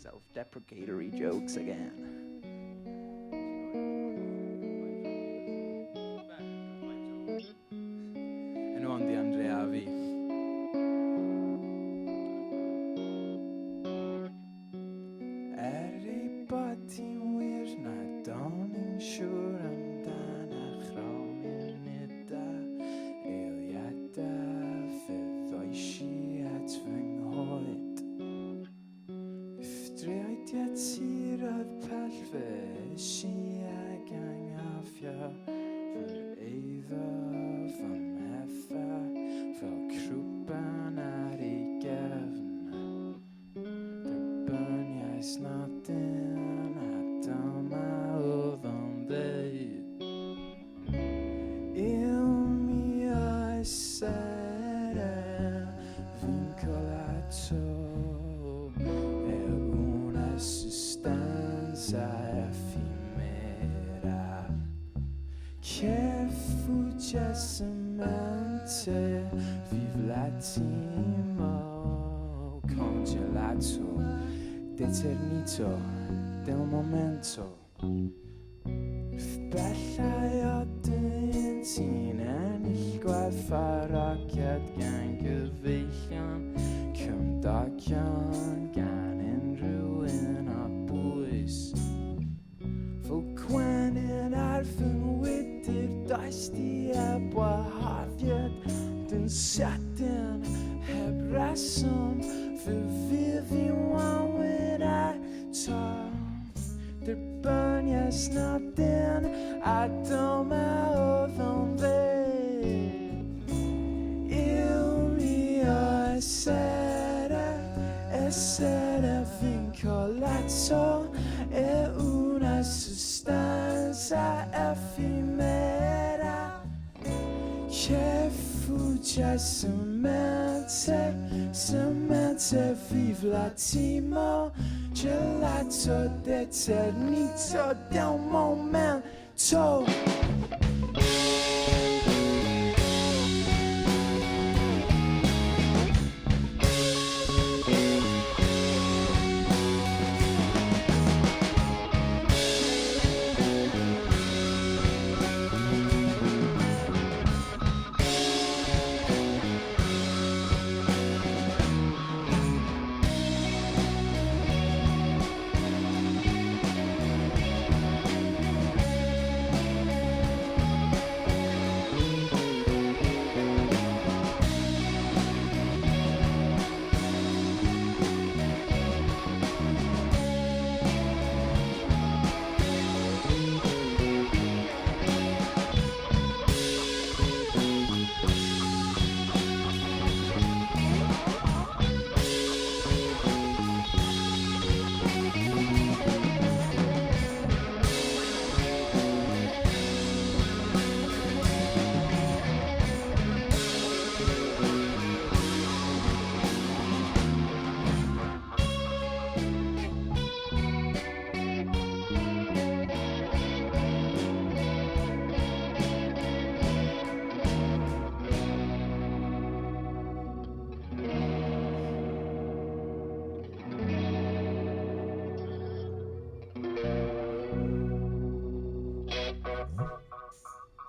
self-deprecatory jokes again. En nu ond i Andrea a fi. Ei bod ti'n wir na do'n i'n siŵr amdan a chromi'n nida eiliadau fydd oesi at fy nghoed. Ffdriodiad sir oedd pell fy isi ag anghofio fy eiddo fy mhetha fel crwban ar ei gefn. Derbyniais nodyn a dyma oedd o'n ddeud. Mi oes sere fi'n colato una sostanza effimera che fuggiasamente vive l'attimo congelato d'eternito del momento. Bellai o dyn ti'n ennill gwerthfawrogiad gan gyfeillion cymdogion gan unrhyw un o bwys. Fel gwenyn ar fy ngwydyr does di eb wahoddiad dyn sydyn heb reswm fy fydd i wawyn eto. Derbyniais nodyn a dyma oedd o'n ddeud. Mi oes essere vincolato e una sostanza effimera che fuggiasamente vive l'attimo gelato d'eternito del momento.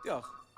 Diolch.